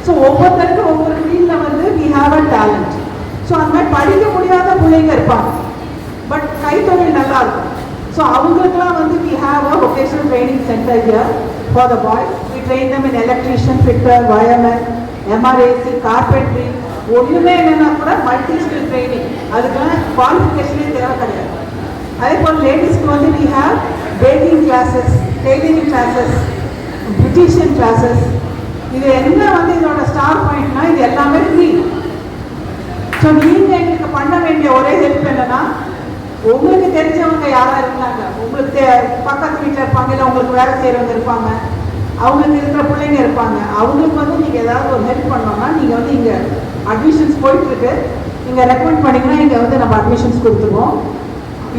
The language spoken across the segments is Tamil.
ஸோ ஒவ்வொருத்தருக்கும் ஒவ்வொரு ஃபீல்டில் வந்து we have a talent. So அந்த மாதிரி படிக்க முடியாத பிள்ளைங்க இருப்பாங்க, பட் கைத்தொழில் நல்லா இருக்கும். ஸோ அவங்களுக்குலாம் வந்து we have a vocational training centre here for the boys. We train them in electrician, fitter, wireman, MRAC, carpentry. ஒன்றுமே என்னென்னா கூட மல்டி ஸ்கில் ட்ரைனிங், அதுக்கெல்லாம் குவாலிஃபிகேஷனே தேவை கிடையாது. அதே போல் லேடிஸ்க்கு வந்து we have baking classes, tailoring classes, beautician classes. இது என்ன வந்து இதோட ஸ்டார் பாயிண்ட்னா இது எல்லாமே ஃப்ரீ. ஸோ நீங்கள் எங்களுக்கு பண்ண வேண்டிய ஒரே ஹெல்ப் என்னன்னா, உங்களுக்கு தெரிஞ்சவங்க யாராக இருந்தாங்க, உங்களுக்கு பக்கத்து வீட்டில் இருப்பாங்க, இல்லை உங்களுக்கு வேலை செய்கிறவங்க இருப்பாங்க, அவங்களுக்கு இருக்கிற பிள்ளைங்க இருப்பாங்க, அவங்களுக்கு வந்து நீங்கள் ஏதாவது ஒரு ஹெல்ப் பண்ணோம்னா நீங்கள் வந்து இங்கே அட்மிஷன்ஸ் போயிட்டுருக்கு, நீங்கள் ரெக்கமெண்ட் பண்ணிங்கன்னா இங்கே வந்து நம்ம அட்மிஷன்ஸ் கொடுத்துருவோம்.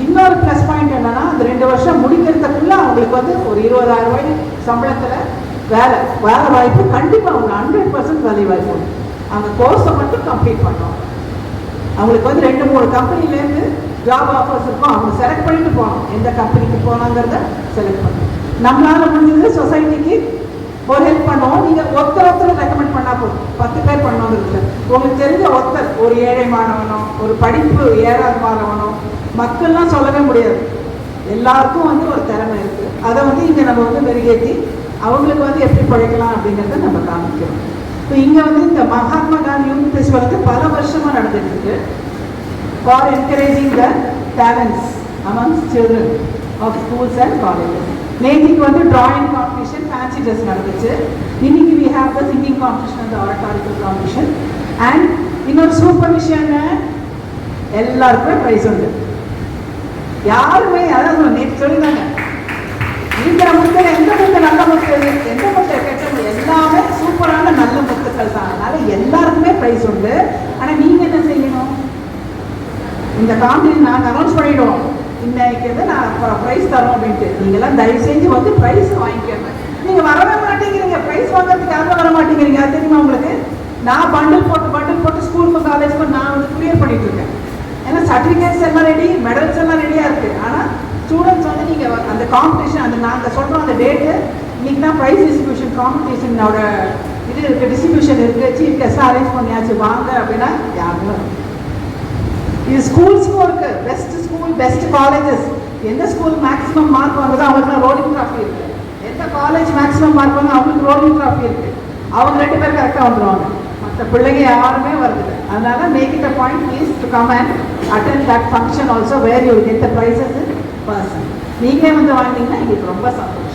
இன்னொரு ப்ளஸ் பாயிண்ட் என்னென்னா, அந்த 2 வருஷம் முடிக்கிறதுக்குள்ளே அவங்களுக்கு வந்து ஒரு 20,000 ரூபாய் சம்பளத்தில் வேலை வாய்ப்பு கண்டிப்பாக அவங்க 100% வேலை வாய்ப்பு. அவங்க கோர்ஸை மட்டும் கம்ப்ளீட் பண்ணோம். அவங்களுக்கு வந்து 2-3 கம்பெனிலேருந்து ஜாப் ஆஃபர்ஸ் இருக்கும், அவங்க செலக்ட் பண்ணிட்டு போகணும், எந்த கம்பெனிக்கு போகலாங்கிறத செலக்ட் பண்ணணும். நம்மளால் முடிஞ்சது சொசைட்டிக்கு ஒரு ஹெல்ப் பண்ணுவோம். நீங்கள் ஒருத்தர் ரெக்கமெண்ட் பண்ணால் போதும், 10 பேர் பண்ணுவோங்கிறது. உங்களுக்கு தெரிஞ்ச ஒருத்தர், ஒரு ஏழை மாணவனோ, ஒரு படிப்பு ஏறாத மாணவனோ, மக்கள்லாம் சொல்லவே முடியாது, எல்லாருக்கும் வந்து ஒரு திறமை இருக்குது. அதை வந்து இங்கே நம்ம வந்து மெருகேற்றி அவங்களுக்கு வந்து எப்படி பழைக்கலாம் அப்படிங்கிறத நம்ம காமிக்கிறோம். இப்போ இங்கே வந்து இந்த மகாத்மா காந்தி யூத் ஃபெஸ்டிவல் வந்து பல வருஷமாக நடந்துட்டு இருக்கு for encouraging the talents amongst children of schools and colleges. நேற்றுக்கு வந்து டிராயிங் காம்படிஷன், ஃபேன்சி ட்ரெஸ் நடந்துச்சு. இன்னைக்கு we have the singing competition and oratorical competition. And இன்னொரு சூப்பர் விஷயம், எல்லாருக்குமே ப்ரைஸ் உண்டு. யாருமே அதாவது நேற்று சொல்லியிருந்தாங்க, இருக்கிற முத்துக்கள் எந்த முத்து நல்ல முத்து, எந்த முத்து கெட்ட முத்து, எல்லாமே சூப்பரான நல்ல முத்துக்கள் தான். அதனால எல்லாருக்குமே ப்ரைஸ் உண்டு. ஆனால் நீங்கள் என்ன செய்யணும், இந்த காம்படிஷன் நாங்கள் அனௌன்ஸ் பண்ணிவிடுவோம், இன்னைக்கு வந்து நான் ப்ரைஸ் தரோம் அப்படின்ட்டு. நீங்கள்லாம் தயவு செஞ்சு வந்து ப்ரைஸ் வாங்கிக்கோங்க. நீங்கள் வரவே மாட்டேங்கிறீங்க, ப்ரைஸ் வாங்கிறதுக்கு யாரும் வர மாட்டேங்கிறீங்க. அது தெரியுமா உங்களுக்கு? நான் பண்டில் போட்டு ஸ்கூலுக்கு காலேஜுக்கு நான் வந்து கிளியர் பண்ணிட்டு இருக்கேன். ஏன்னா சர்டிஃபிகேட்ஸ் எல்லாம் ரெடி, மெடல்ஸ் எல்லாம் ரெடியாக இருக்குது. ஆனால் ஸ்டூடெண்ட்ஸ் வந்து நீங்கள் அந்த காம்படிஷன், அந்த நாங்கள் சொல்கிறோம் அந்த டேட்டு, இன்றைக்கி தான் ப்ரைஸ் டிஸ்ட்ரிபியூஷன் காம்படிஷனோட இது இருக்குது, டிஸ்ட்ரிபியூஷன் இருக்குது, சீஃப் கெஸ்ட்டாக அரேஞ்ச் பண்ணியாச்சு, வாங்க அப்படின்னா யாரும். இது ஸ்கூல்ஸ்க்கும் இருக்குது, பெஸ்ட் ஸ்கூல், பெஸ்ட் காலேஜஸ். எந்த ஸ்கூல் மேக்ஸிமம் மார்க் வாங்குதோ அவங்களுக்கு ரோலிங் ட்ராஃபி இருக்குது. எந்த காலேஜ் மேக்ஸிமம் மார்க் வாங்க அவங்களுக்கு ரோலிங் ட்ராஃபி இருக்குது. அவங்க 2 பேர் கரெக்டாக வந்துடுவாங்க, மற்ற பிள்ளைங்க யாருமே வருது. அதனால make it a point please to come and attend that function also where you get the prizes in person. நீங்களே வந்து வாங்கினீங்கன்னா எங்களுக்கு ரொம்ப சந்தோஷம்.